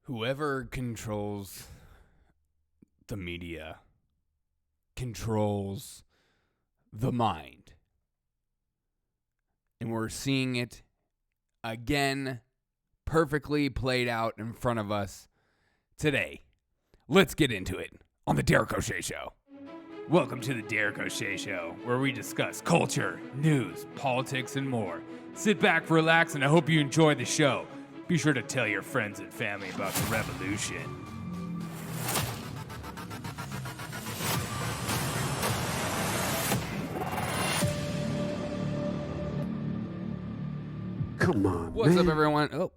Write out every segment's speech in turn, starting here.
Whoever controls the media controls the mind. And we're seeing it again, perfectly played out in front of us today. Let's get into it on the Darrell O'Shea Show. Welcome to the Darrell O'Shea Show, where we discuss culture, news, politics, and more. Sit back, relax, and I hope you enjoy the show. Be sure to tell your friends and family about the revolution. Come on, What's man. up, everyone? Oh.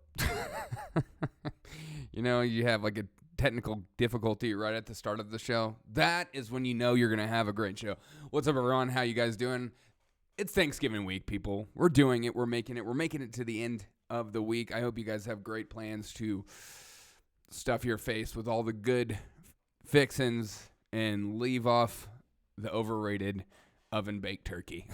You have like a technical difficulty right at the start of the show. That is when you know you're going to have a great show. What's up, everyone? How you guys doing? It's Thanksgiving week, people. We're doing it. We're making it. We're making it to the end of the week. I hope you guys have great plans to stuff your face with all the good fixins and leave off the overrated oven-baked turkey.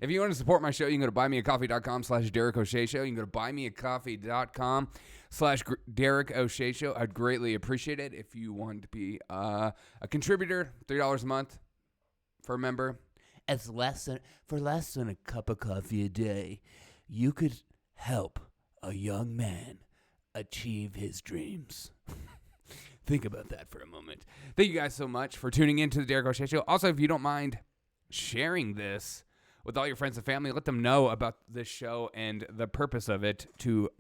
If you want to support my show, you can go to buymeacoffee.com/Darrell O'Shea Show. You can go to buymeacoffee.com/Darrell O'Shea Show. I'd greatly appreciate it if you want to be a contributor. $3 a month for a member. For less than a cup of coffee a day, you could help a young man achieve his dreams. Think about that for a moment. Thank you guys so much for tuning in to the Darrell O'Shea Show. Also, if you don't mind sharing this with all your friends and family, let them know about this show and the purpose of it to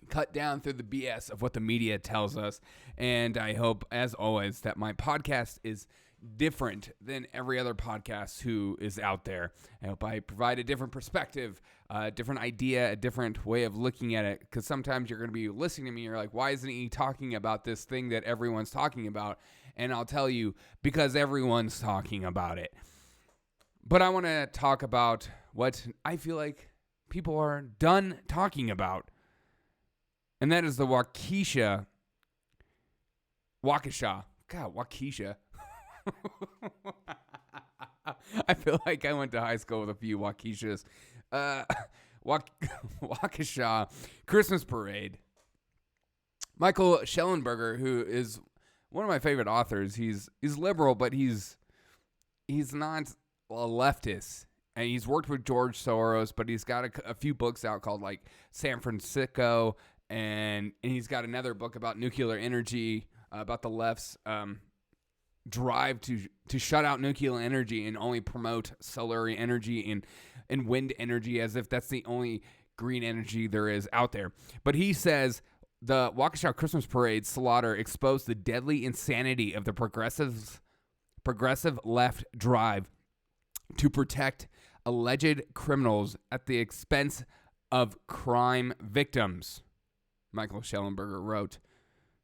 cut down through the BS of what the media tells us. And I hope, as always, that my podcast is different than every other podcast who is out there. I hope I provide a different perspective, a different idea, a different way of looking at it, because sometimes you're going to be listening to me and you're like, why isn't he talking about this thing that everyone's talking about? And I'll tell you, because everyone's talking about it. But I want to talk about what I feel like people are done talking about, and that is the Waukesha. I feel like I went to high school with a few Waukeshas. Waukesha Christmas parade. Michael Shellenberger, who is one of my favorite authors, he's liberal, but he's not a leftist. And he's worked with George Soros, but he's got a few books out called like San Francisco, and he's got another book about nuclear energy, about the left's drive to shut out nuclear energy and only promote solar energy and wind energy as if that's the only green energy there is out there. But he says the Waukesha Christmas parade slaughter exposed the deadly insanity of the progressive left drive to protect alleged criminals at the expense of crime victims, Michael Shellenberger wrote.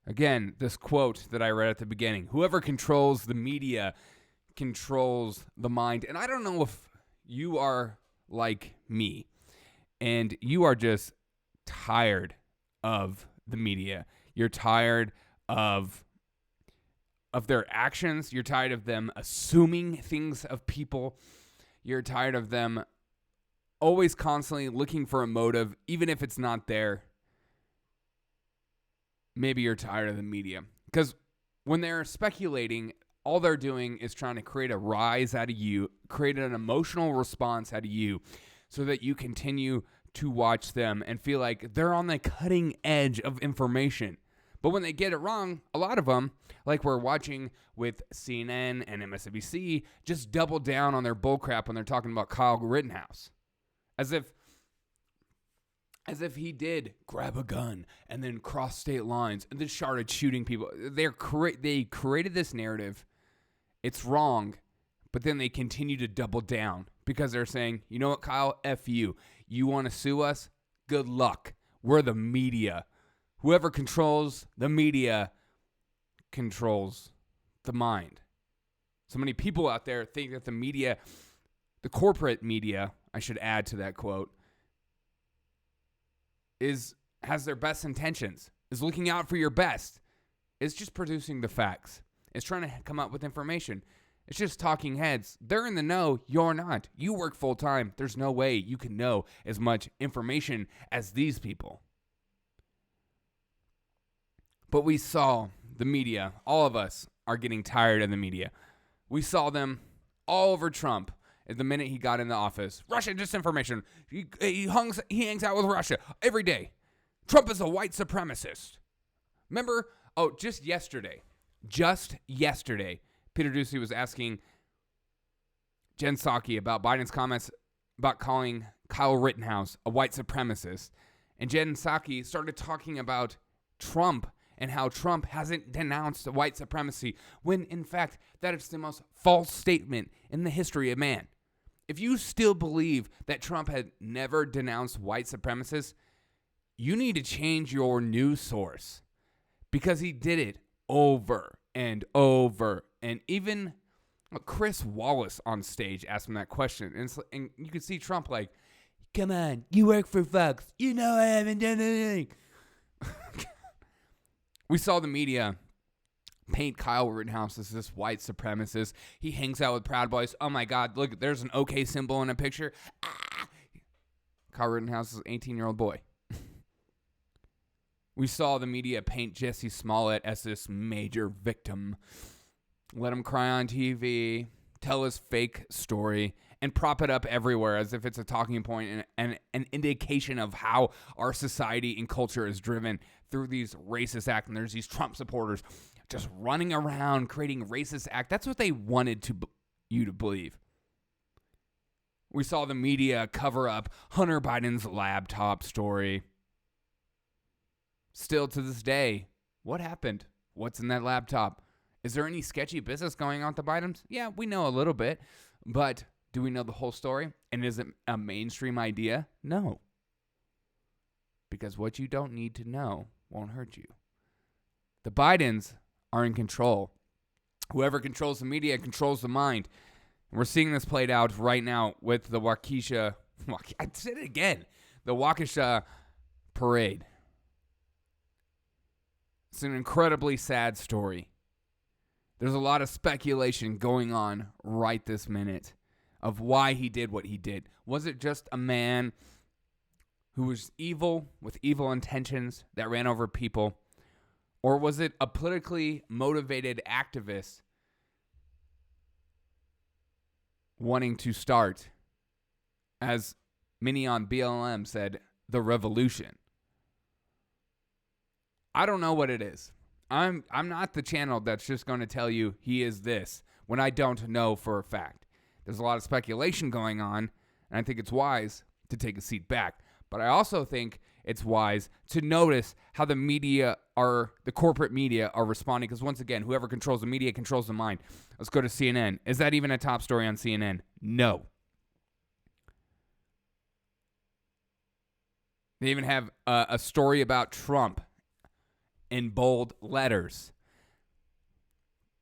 Again, this quote that I read at the beginning, whoever controls the media controls the mind. And I don't know if you are like me and you are just tired of the media. You're tired of their actions. You're tired of them assuming things of people. You're tired of them always constantly looking for a motive, even if it's not there. Maybe you're tired of the media. Because when they're speculating, all they're doing is trying to create a rise out of you, create an emotional response out of you, so that you continue to watch them and feel like they're on the cutting edge of information. But when they get it wrong, a lot of them, like we're watching with CNN and MSNBC, just double down on their bullcrap when they're talking about Kyle Rittenhouse. As if he did grab a gun and then cross state lines and then started shooting people. They created this narrative. It's wrong, but then they continue to double down because they're saying, you know what, Kyle, F you. You want to sue us? Good luck. We're the media. Whoever controls the media controls the mind. So many people out there think that the media, the corporate media, I should add to that quote, has their best intentions, is looking out for your best. It's just producing the facts. It's trying to come up with information. It's just talking heads. They're in the know. You're not. You work full time. There's no way you can know as much information as these people. But we saw the media. All of us are getting tired of the media. We saw them all over Trump at the minute he got in the office. Russia disinformation. He hangs out with Russia every day. Trump is a white supremacist. Remember? Oh, just yesterday, Peter Doocy was asking Jen Psaki about Biden's comments about calling Kyle Rittenhouse a white supremacist. And Jen Psaki started talking about Trump and how Trump hasn't denounced white supremacy, when, in fact, that is the most false statement in the history of man. If you still believe that Trump had never denounced white supremacists, you need to change your news source, because he did it over and over. And even Chris Wallace on stage asked him that question. And you could see Trump like, come on, you work for Fox. You know I haven't done anything. We saw the media paint Kyle Rittenhouse as this white supremacist. He hangs out with Proud Boys. Oh my God, look, there's an OK symbol in a picture. Ah! Kyle Rittenhouse is an 18-year-old boy. We saw the media paint Jesse Smollett as this major victim. Let him cry on TV, tell his fake story, and prop it up everywhere as if it's a talking point and an indication of how our society and culture is driven through these racist acts. And there's these Trump supporters just running around creating racist acts. That's what they wanted you to believe. We saw the media cover up Hunter Biden's laptop story. Still to this day, what happened? What's in that laptop? Is there any sketchy business going on with the Bidens? Yeah, we know a little bit, but do we know the whole story? And is it a mainstream idea? No. Because what you don't need to know won't hurt you. The Bidens are in control. Whoever controls the media controls the mind. And we're seeing this played out right now with the Waukesha, I said it again, the Waukesha parade. It's an incredibly sad story. There's a lot of speculation going on right this minute of why he did what he did. Was it just a man who was evil with evil intentions that ran over people? Or was it a politically motivated activist wanting to start, as many on BLM said, the revolution? I don't know what it is. I'm not the channel that's just going to tell you he is this when I don't know for a fact. There's a lot of speculation going on, and I think it's wise to take a seat back. But I also think it's wise to notice how the corporate media are responding, because once again, whoever controls the media controls the mind. Let's go to CNN. Is that even a top story on CNN? No. They even have a story about Trump in bold letters.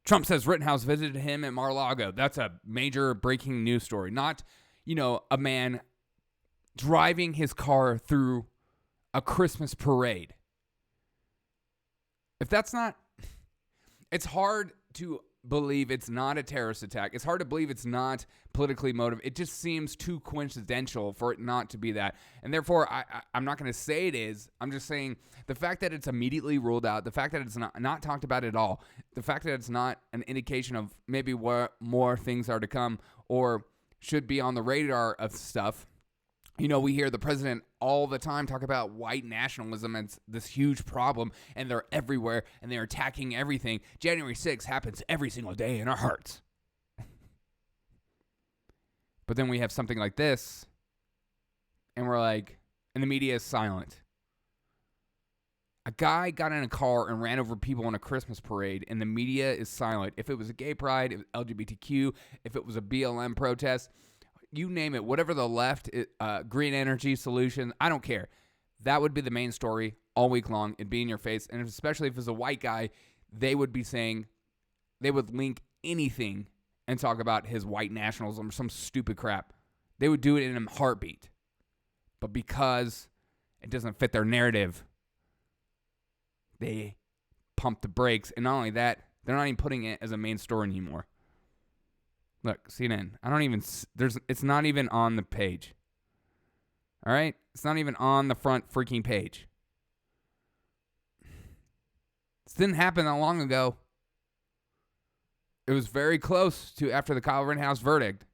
Trump says Rittenhouse visited him at Mar-a-Lago. That's a major breaking news story. Not, a man driving his car through a Christmas parade. If that's not, it's hard to believe it's not a terrorist attack. It's hard to believe it's not politically motivated. It just seems too coincidental for it not to be that. And therefore, I'm not going to say it is. I'm just saying the fact that it's immediately ruled out, the fact that it's not talked about at all, the fact that it's not an indication of maybe where more things are to come or should be on the radar of stuff. We hear the president all the time talk about white nationalism as this huge problem, and they're everywhere, and they're attacking everything. January 6th happens every single day in our hearts. But then we have something like this, and we're like, and the media is silent. A guy got in a car and ran over people in a Christmas parade, and the media is silent. If it was a gay pride, if it was LGBTQ, if it was a BLM protest, you name it, whatever the left, green energy solution, I don't care. That would be the main story all week long. It'd be in your face. And especially if it's a white guy, they would be saying, they would link anything and talk about his white nationalism or some stupid crap. They would do it in a heartbeat. But because it doesn't fit their narrative, they pump the brakes. And not only that, they're not even putting it as a main story anymore. Look, CNN. It's not even on the page. All right? It's not even on the front freaking page. This didn't happen that long ago. It was very close to after the Kyle Rittenhouse verdict.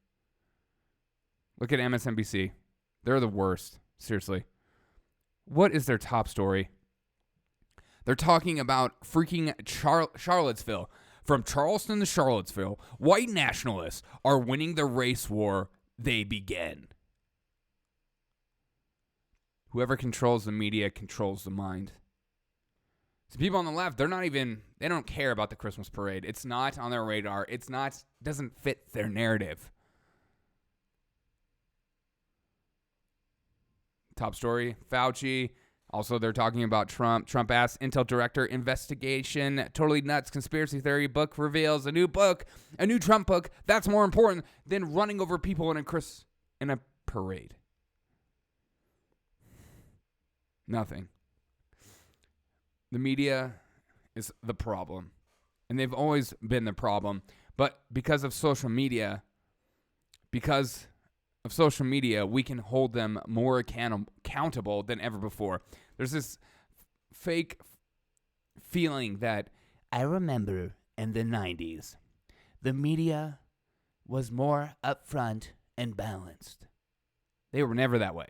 Look at MSNBC. They're the worst. Seriously. What is their top story? They're talking about freaking Charlottesville. From Charleston to Charlottesville, white nationalists are winning the race war they began. Whoever controls the media controls the mind. So people on the left, they don't care about the Christmas parade. It's not on their radar. Doesn't fit their narrative. Top story, Fauci. Also, they're talking about Trump. Trump asks Intel director investigation. Totally nuts. Conspiracy theory book reveals a new Trump book. That's more important than running over people in a parade. Nothing. The media is the problem. And they've always been the problem. But because of social media, we can hold them more accountable than ever before. There's this fake feeling that I remember in the 90s, the media was more upfront and balanced. They were never that way.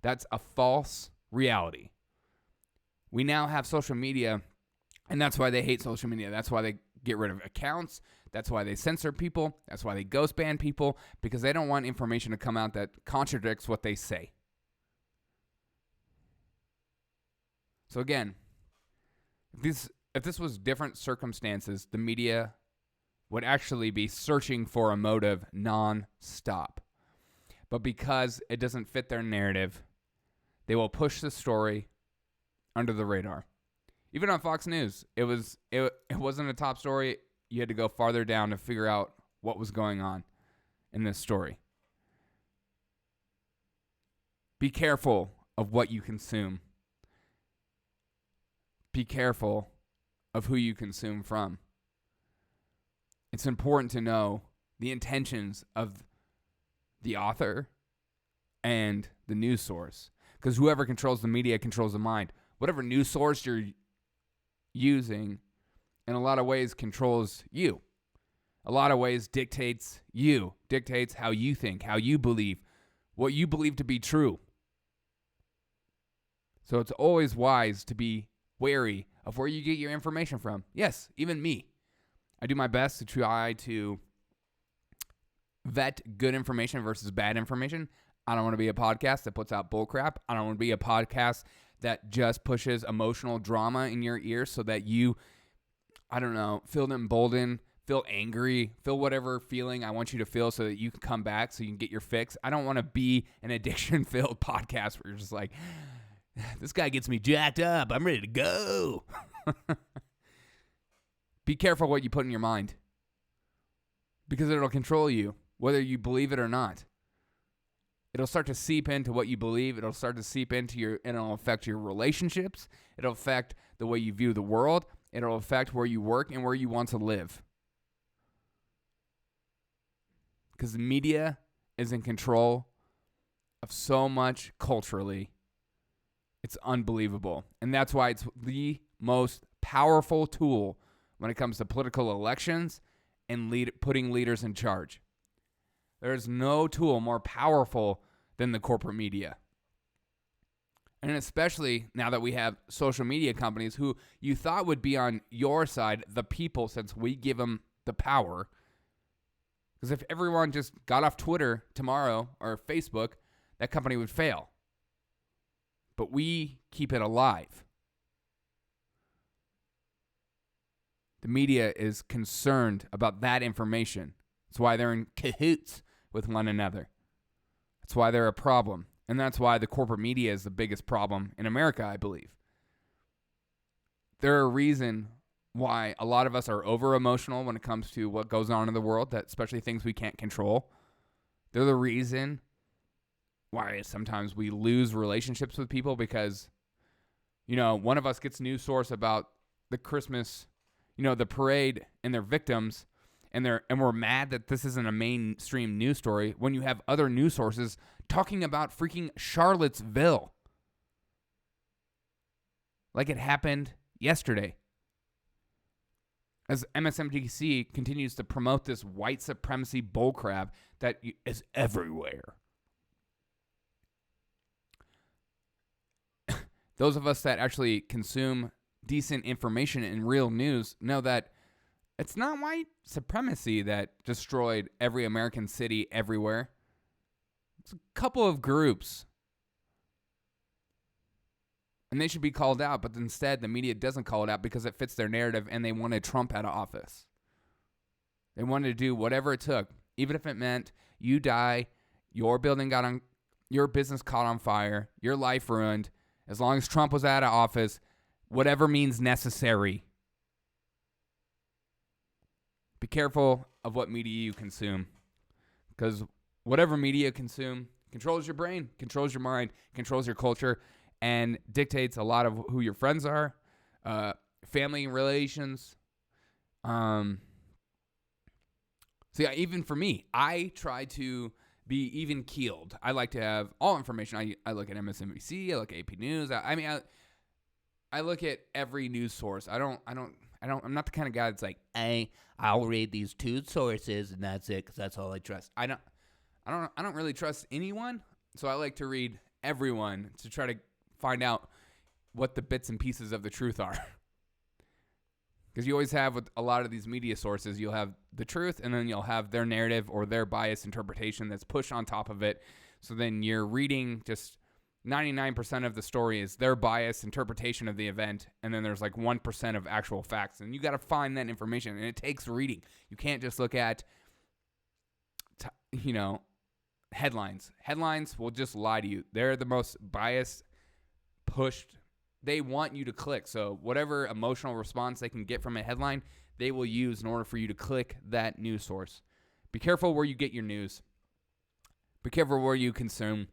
That's a false reality. We now have social media, and that's why they hate social media. That's why they get rid of accounts. That's why they censor people. That's why they ghost ban people, because they don't want information to come out that contradicts what they say. So again, if this was different circumstances, the media would actually be searching for a motive non-stop. But because it doesn't fit their narrative, they will push the story under the radar. Even on Fox News, it wasn't a top story. You had to go farther down to figure out what was going on in this story. Be careful of what you consume. Be careful of who you consume from. It's important to know the intentions of the author and the news source, because whoever controls the media controls the mind. Whatever news source you're using, in a lot of ways, controls you. A lot of ways dictates you, dictates how you think, how you believe, what you believe to be true. So it's always wise to be wary of where you get your information from. Yes, even me. I do my best to try to vet good information versus bad information. I don't want to be a podcast that puts out bullcrap. I don't want to be a podcast that just pushes emotional drama in your ear so that you, feel emboldened, feel angry, feel whatever feeling I want you to feel so that you can come back so you can get your fix. I don't want to be an addiction-filled podcast where you're just like, this guy gets me jacked up. I'm ready to go. Be careful what you put in your mind, because it'll control you, whether you believe it or not. It'll start to seep into what you believe. It'll start to seep into it'll affect your relationships. It'll affect the way you view the world. It'll affect where you work and where you want to live. Because the media is in control of so much culturally. It's unbelievable. And that's why it's the most powerful tool when it comes to political elections and putting leaders in charge. There is no tool more powerful than the corporate media. And especially now that we have social media companies who you thought would be on your side, the people, since we give them the power. Because if everyone just got off Twitter tomorrow or Facebook, that company would fail. But we keep it alive. The media is concerned about that information. That's why they're in cahoots with one another. That's why they're a problem. And that's why the corporate media is the biggest problem in America, I believe. They're a reason why a lot of us are over-emotional when it comes to what goes on in the world, that especially things we can't control. They're the reason why sometimes we lose relationships with people because, one of us gets news source about the Christmas, the parade and their victims, and we're mad that this isn't a mainstream news story when you have other news sources talking about freaking Charlottesville. Like it happened yesterday. as MSNBC continues to promote this white supremacy bullcrap that is everywhere. Those of us that actually consume decent information and real news know that it's not white supremacy that destroyed every American city everywhere. It's a couple of groups. And they should be called out, but instead the media doesn't call it out because it fits their narrative and they wanted Trump out of office. They wanted to do whatever it took, even if it meant you die, your business caught on fire, your life ruined. As long as Trump was out of office, whatever means necessary. Be careful of what media you consume, because whatever media you consume controls your brain, controls your mind, controls your culture, and dictates a lot of who your friends are, family relations. So yeah, even for me, I try to be even keeled. I like to have all information. I look at MSNBC, I look at AP News. I look at every news source. I'm not the kind of guy that's like, I'll read these 2 sources and that's it, because that's all I trust. I don't really trust anyone, so I like to read everyone to try to find out what the bits and pieces of the truth are. Because you always have, with a lot of these media sources, you'll have the truth and then you'll have their narrative or their biased interpretation that's pushed on top of it. So then you're reading just 99% of the story is their biased interpretation of the event, and then there's like 1% of actual facts. And you got to find that information, and it takes reading. You can't just look at, headlines. Headlines will just lie to you. They're the most biased, pushed. They want you to click. So whatever emotional response they can get from a headline, they will use in order for you to click that news source. Be careful where you get your news. Be careful where you consume.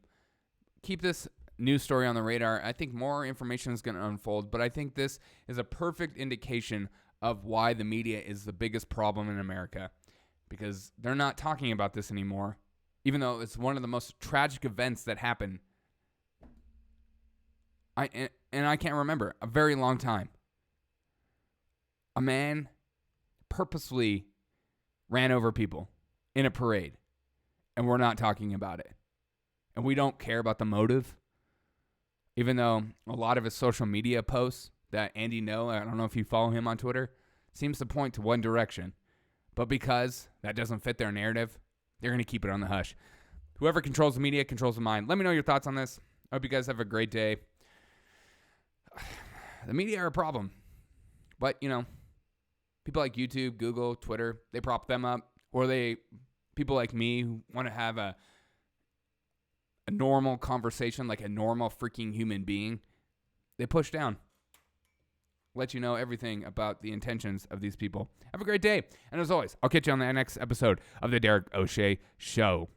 Keep this news story on the radar. I think more information is going to unfold, but I think this is a perfect indication of why the media is the biggest problem in America, because they're not talking about this anymore, even though it's one of the most tragic events that happened. I can't remember a very long time. A man purposely ran over people in a parade, and we're not talking about it. And we don't care about the motive, even though a lot of his social media posts that Andy Ngo, I don't know if you follow him on Twitter, seems to point to one direction. But because that doesn't fit their narrative, they're going to keep it on the hush. Whoever controls the media controls the mind. Let me know your thoughts on this. I hope you guys have a great day. The media are a problem. But, people like YouTube, Google, Twitter, they prop them up. Or people like me who want to have a normal conversation like a normal freaking human being, they push down. Let you know everything about the intentions of these people. Have a great day. And as always, I'll catch you on the next episode of the Derek O'Shea Show.